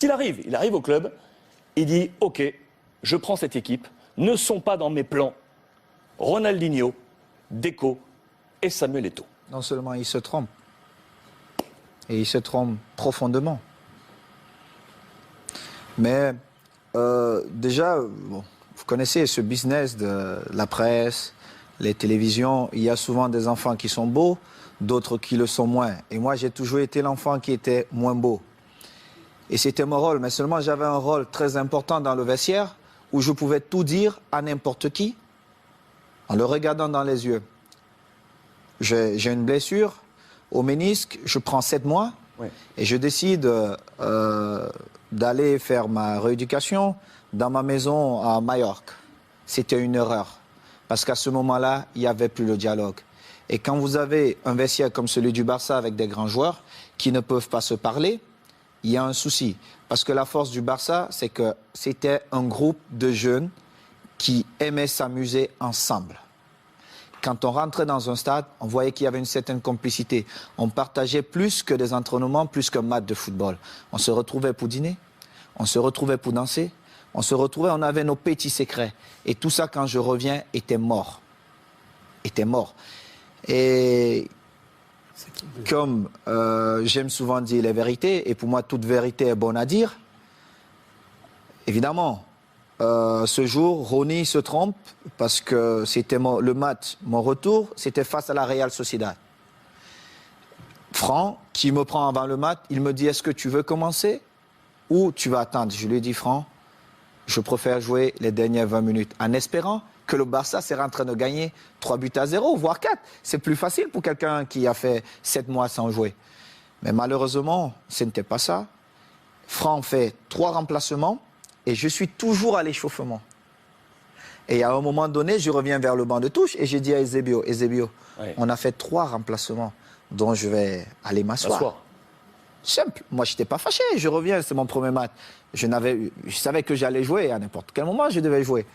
Il arrive au club, il dit « Ok, je prends cette équipe, ne sont pas dans mes plans Ronaldinho, Deco et Samuel Eto'o. » Non seulement il se trompe, et il se trompe profondément. Mais déjà, bon, vous connaissez ce business de la presse, les télévisions. Il y a souvent des enfants qui sont beaux, d'autres qui le sont moins. Et moi, j'ai toujours été l'enfant qui était moins beau. Et c'était mon rôle. Mais seulement, j'avais un rôle très important dans le vestiaire où je pouvais tout dire à n'importe qui en le regardant dans les yeux. J'ai une blessure au ménisque, je prends 7 mois et je décide d'aller faire ma rééducation dans ma maison à Majorque. C'était une erreur parce qu'à ce moment-là, il n'y avait plus le dialogue. Et quand vous avez un vestiaire comme celui du Barça avec des grands joueurs qui ne peuvent pas se parler, il y a un souci. Parce que la force du Barça, c'est que c'était un groupe de jeunes qui aimaient s'amuser ensemble. Quand on rentrait dans un stade, on voyait qu'il y avait une certaine complicité. On partageait plus que des entraînements, plus qu'un match de football. On se retrouvait pour dîner, on se retrouvait pour danser, on avait nos petits secrets. Et tout ça, quand je reviens, était mort. Était mort. Et comme j'aime souvent dire les vérités, et pour moi, toute vérité est bonne à dire, évidemment, ce jour, Ronny se trompe parce que c'était le match, mon retour, c'était face à la Real Sociedad. Franck, qui me prend avant le match, il me dit « Est-ce que tu veux commencer ou tu vas attendre ?» Je lui ai dit « Franck, je préfère jouer les dernières 20 minutes en espérant que le Barça sera en train de gagner 3-0, voire 4. C'est plus facile pour quelqu'un qui a fait 7 mois sans jouer. » Mais malheureusement, ce n'était pas ça. Franck fait 3 remplacements. Et je suis toujours à l'échauffement. Et à un moment donné, je reviens vers le banc de touche et j'ai dit à Eusebio, on a fait 3 remplacements dont je vais aller m'asseoir. Simple. Moi, je n'étais pas fâché. Je reviens, c'est mon premier match. Je savais que j'allais jouer. À n'importe quel moment, je devais jouer.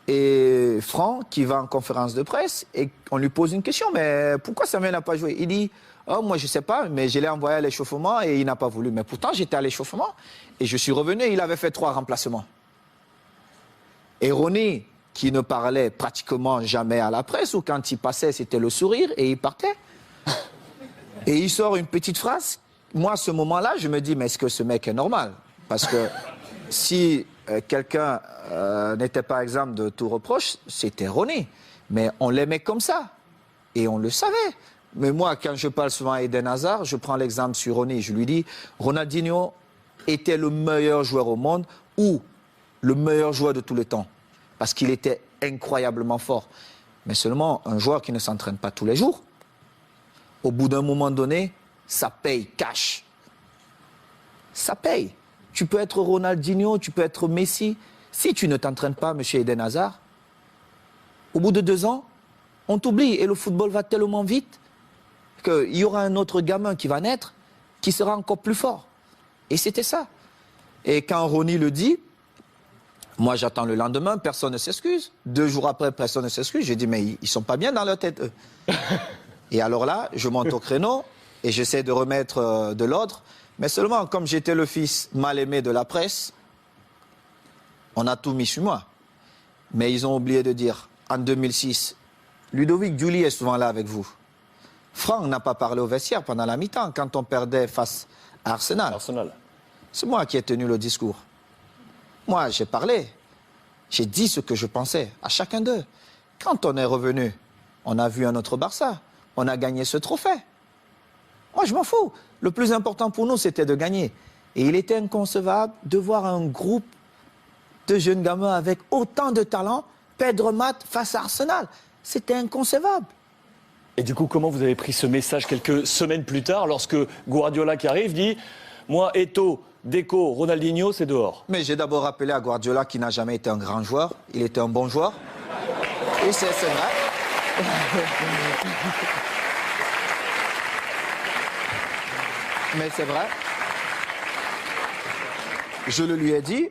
Et Franck, qui va en conférence de presse, et on lui pose une question. Mais pourquoi Samuel n'a pas joué? Il dit... Oh, moi, je ne sais pas, mais je l'ai envoyé à l'échauffement et il n'a pas voulu. Mais pourtant, j'étais à l'échauffement et je suis revenu et il avait fait 3 remplacements. Et Ronny, qui ne parlait pratiquement jamais à la presse, ou quand il passait, c'était le sourire et il partait. Et il sort une petite phrase. Moi, à ce moment-là, je me dis, mais est-ce que ce mec est normal? Parce que si quelqu'un n'était pas exempt de tout reproche, c'était Ronny. Mais on l'aimait comme ça. Et on le savait. Mais moi, quand je parle souvent à Eden Hazard, je prends l'exemple sur Ronny. Je lui dis, Ronaldinho était le meilleur joueur au monde ou le meilleur joueur de tous les temps. Parce qu'il était incroyablement fort. Mais seulement un joueur qui ne s'entraîne pas tous les jours, au bout d'un moment donné, ça paye cash. Ça paye. Tu peux être Ronaldinho, tu peux être Messi. Si tu ne t'entraînes pas, monsieur Eden Hazard, au bout de 2 ans, on t'oublie. Et le football va tellement vite qu'il y aura un autre gamin qui va naître, qui sera encore plus fort. Et c'était ça. Et quand Ronny le dit, moi j'attends le lendemain, personne ne s'excuse. 2 jours après, personne ne s'excuse. J'ai dit, mais ils ne sont pas bien dans leur tête, eux. Et alors là, je monte au créneau et j'essaie de remettre de l'ordre. Mais seulement, comme j'étais le fils mal aimé de la presse, on a tout mis sur moi. Mais ils ont oublié de dire, en 2006, Ludovic Giuli est souvent là avec vous. Franck n'a pas parlé au vestiaire pendant la mi-temps, quand on perdait face à Arsenal. C'est moi qui ai tenu le discours. Moi, j'ai parlé. J'ai dit ce que je pensais à chacun d'eux. Quand on est revenu, on a vu un autre Barça. On a gagné ce trophée. Moi, je m'en fous. Le plus important pour nous, c'était de gagner. Et il était inconcevable de voir un groupe de jeunes gamins avec autant de talent perdre match face à Arsenal. C'était inconcevable. Et du coup, comment vous avez pris ce message quelques semaines plus tard, lorsque Guardiola qui arrive dit « Moi, Eto'o, Deco, Ronaldinho, c'est dehors ». Mais j'ai d'abord rappelé à Guardiola qu'il n'a jamais été un grand joueur. Il était un bon joueur. Et c'est vrai. Mais c'est vrai. Je le lui ai dit.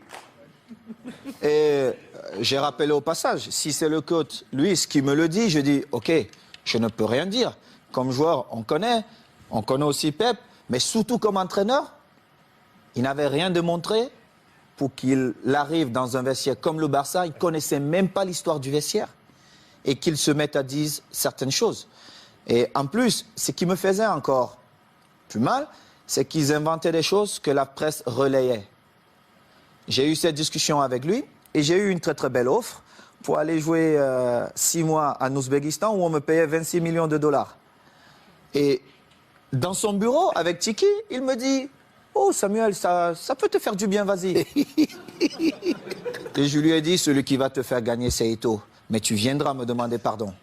Et j'ai rappelé au passage, si c'est le coach Luis qui me le dit, je dis « Ok, je ne peux rien dire. Comme joueur, on connaît aussi Pep, mais surtout comme entraîneur, Il n'avait rien démontré pour qu'il arrive dans un vestiaire comme le Barça. Il ne connaissait même pas l'histoire du vestiaire et qu'il se mette à dire certaines choses. Et en plus, ce qui me faisait encore plus mal, c'est qu'ils inventaient des choses que la presse relayait. J'ai eu cette discussion avec lui et j'ai eu une très très belle offre pour aller jouer 6 mois en Ouzbékistan où on me payait 26 millions de dollars. Et dans son bureau, avec Tiki, il me dit « Oh Samuel, ça peut te faire du bien, vas-y. » Et je lui ai dit « Celui qui va te faire gagner, c'est Eto'o. Mais tu viendras me demander pardon. »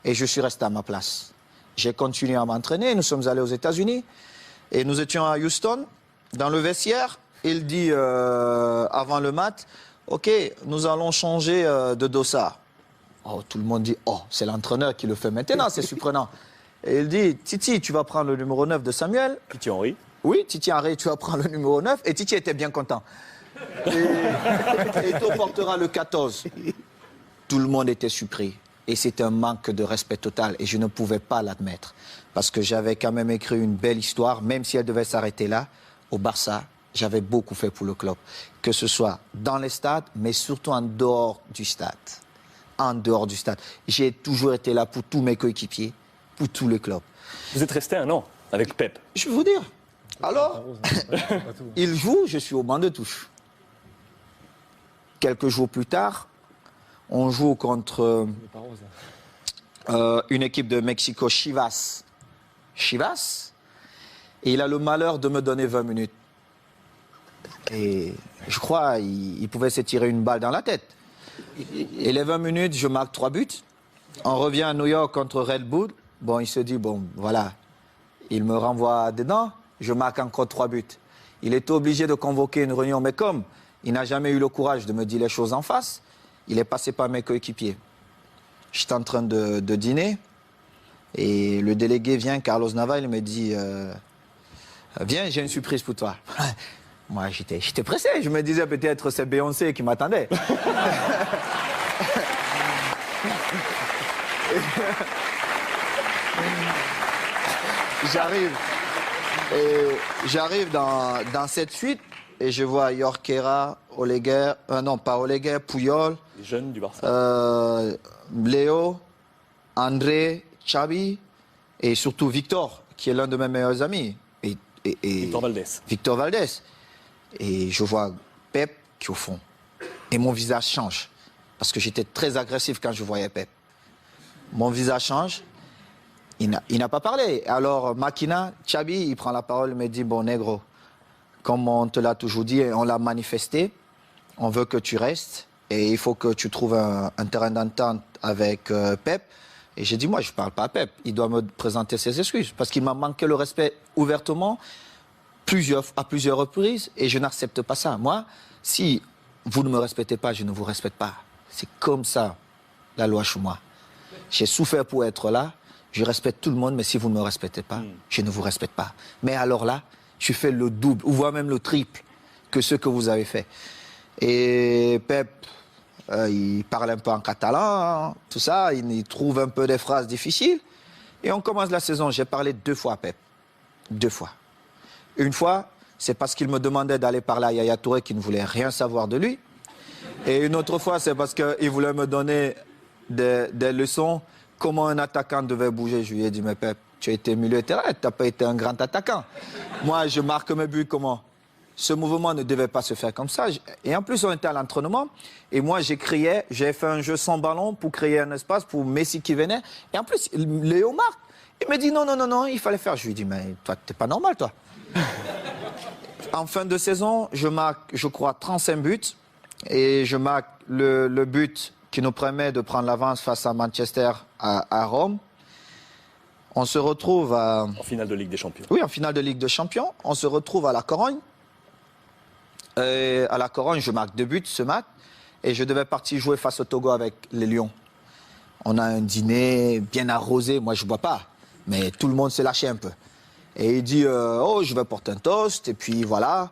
Et je suis resté à ma place. J'ai continué à m'entraîner, nous sommes allés aux États-Unis. Et nous étions à Houston, dans le vestiaire. Il dit avant le match, « Ok, nous allons changer de dossard. » Oh, tout le monde dit, « Oh, c'est l'entraîneur qui le fait maintenant, c'est surprenant. » Et il dit, « Titi, tu vas prendre le numéro 9 de Samuel. » Titi Henry. Oui, Titi Henry, tu vas prendre le numéro 9. Et Titi était bien content. Et Eto'o portera le 14. Tout le monde était surpris. Et c'était un manque de respect total. Et je ne pouvais pas l'admettre. Parce que j'avais quand même écrit une belle histoire, même si elle devait s'arrêter là, au Barça. J'avais beaucoup fait pour le club. Que ce soit dans les stades, mais surtout en dehors du stade. En dehors du stade. J'ai toujours été là pour tous mes coéquipiers, pour tous les clubs. Vous êtes resté 1 an avec Pep. Je vais vous dire. Alors, il joue, je suis au banc de touche. Quelques jours plus tard, on joue contre une équipe de Mexico, Chivas. Chivas. Et il a le malheur de me donner 20 minutes. Et je crois qu'il pouvait se tirer une balle dans la tête. Et les 20 minutes, je marque 3 buts. On revient à New York contre Red Bull. Bon, il se dit, bon, voilà, il me renvoie dedans, je marque encore 3 buts. Il était obligé de convoquer une réunion, mais comme il n'a jamais eu le courage de me dire les choses en face, il est passé par mes coéquipiers. J'étais en train de dîner et le délégué vient, Carlos Nava, il me dit, viens, j'ai une surprise pour toi. Moi, j'étais pressé. Je me disais peut-être c'est Beyoncé qui m'attendait. J'arrive dans cette suite et je vois Jorquera, Oleguer, non pas Oleguer, Puyol, Les jeunes du Barça. Léo, André, Xavi et surtout Victor, qui est l'un de mes meilleurs amis. Et Victor Valdés. Victor Valdés. Et je vois Pep qui est au fond. Et mon visage change. Parce que j'étais très agressif quand je voyais Pep. Mon visage change. Il n'a pas parlé. Alors, Makina, Xabi, il prend la parole et me dit, bon, négro, comme on te l'a toujours dit, on l'a manifesté, on veut que tu restes et il faut que tu trouves un terrain d'entente avec Pep. Et j'ai dit, moi, je ne parle pas à Pep. Il doit me présenter ses excuses parce qu'il m'a manqué le respect ouvertement à plusieurs reprises et je n'accepte pas ça. Moi, si vous ne me respectez pas, je ne vous respecte pas. C'est comme ça, la loi chez moi. J'ai souffert pour être là. Je respecte tout le monde, mais si vous ne me respectez pas, je ne vous respecte pas. Mais alors là, je fais le double, ou voire même le triple que ce que vous avez fait. Et Pep, il parle un peu en catalan, hein, tout ça, il trouve un peu des phrases difficiles. Et on commence la saison, j'ai parlé 2 fois à Pep. 2 fois. Une fois, c'est parce qu'il me demandait d'aller parler à Yaya Touré qui ne voulait rien savoir de lui. Et une autre fois, c'est parce qu'il voulait me donner des leçons. Comment un attaquant devait bouger. Je lui ai dit, mais Pep, tu as été milieu de terrain, tu n'as pas été un grand attaquant. Moi, je marque mes buts comment? Ce mouvement ne devait pas se faire comme ça. Et en plus, on était à l'entraînement. Et moi, j'ai fait un jeu sans ballon pour créer un espace pour Messi qui venait. Et en plus, Léo marque. Il me dit, non, il fallait faire. Je lui ai dit, mais toi, t'es pas normal, toi. En fin de saison, je marque, je crois, 35 buts. Et je marque le but qui nous permet de prendre l'avance face à Manchester à Rome. On se retrouve en finale de Ligue des Champions. Oui, en finale de Ligue des Champions. On se retrouve à la Corogne. Et à la Corogne, je marque 2 buts ce match. Et je devais partir jouer face au Togo avec les Lions. On a un dîner bien arrosé. Moi, je ne bois pas. Mais tout le monde s'est lâché un peu. Et il dit, oh, je vais porter un toast. Et puis voilà.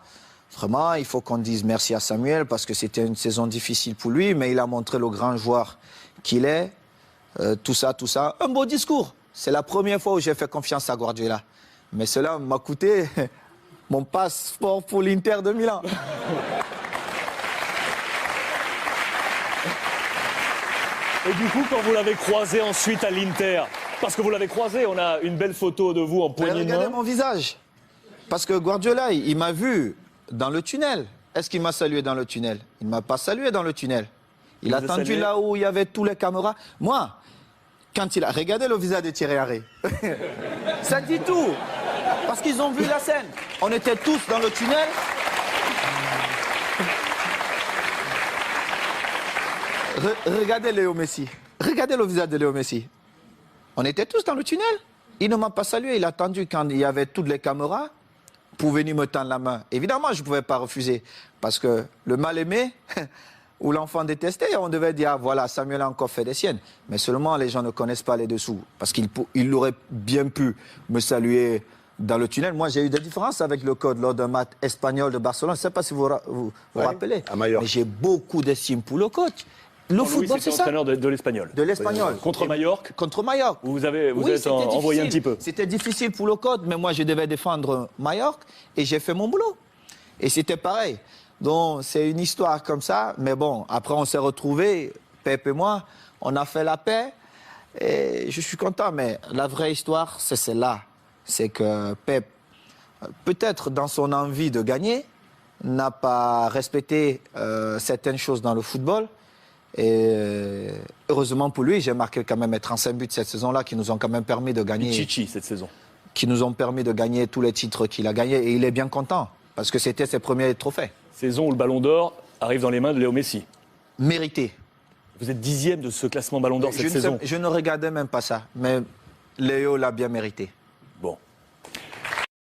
Vraiment, il faut qu'on dise merci à Samuel parce que c'était une saison difficile pour lui, mais il a montré le grand joueur qu'il est. Tout ça. Un beau discours. C'est la première fois où j'ai fait confiance à Guardiola. Mais cela m'a coûté mon passeport pour l'Inter de Milan. Et du coup, quand vous l'avez croisé ensuite à l'Inter, parce que vous l'avez croisé, on a une belle photo de vous en poignée de Regardez main. mon visage. Parce que Guardiola, il m'a vu dans le tunnel. Est-ce qu'il m'a salué dans le tunnel? Il ne m'a pas salué dans le tunnel. Il a vous a attendu salué? là où il y avait tous les caméras. Moi, quand il a regardé le visage de Thierry Henry, ça dit tout. Parce qu'ils ont vu la scène. On était tous dans le tunnel. Regardez Léo Messi. Regardez le visage de Léo Messi. On était tous dans le tunnel. Il ne m'a pas salué. Il a attendu quand il y avait toutes les caméras pour venir me tendre la main. Évidemment, je ne pouvais pas refuser. Parce que le mal-aimé ou l'enfant détesté, on devait dire, ah, voilà, Samuel a encore fait des siennes. Mais seulement, les gens ne connaissent pas les dessous. Parce qu'il aurait bien pu me saluer dans le tunnel. Moi, j'ai eu des différences avec le code lors d'un match espagnol de Barcelone. Je ne sais pas si vous vous rappelez. à Majorque. Mais j'ai beaucoup d'estime pour le coach. Le Louis, football, c'était c'est ça. entraîneur de l'Espagnol. De l'Espagnol. Contre Majorque, Contre Majorque. vous Oui, êtes c'était envoyé un difficile. petit peu. C'était difficile pour le code, mais moi, je devais défendre Majorque et j'ai fait mon boulot. Et c'était pareil. Donc, c'est une histoire comme ça. Mais bon, après, on s'est retrouvés, Pep et moi, on a fait la paix. Et je suis content. Mais la vraie histoire, c'est celle-là. C'est que Pep, peut-être dans son envie de gagner, n'a pas respecté certaines choses dans le football. Et heureusement pour lui, j'ai marqué quand même 35 buts cette saison-là qui nous ont quand même permis de gagner. Pichichi cette saison. Qui nous ont permis de gagner tous les titres qu'il a gagnés. Et il est bien content parce que c'était ses premiers trophées. Saison où le Ballon d'Or arrive dans les mains de Léo Messi. Mérité. Vous êtes 10e de ce classement Ballon d'Or cette saison. Je ne regardais même pas ça. Mais Léo l'a bien mérité.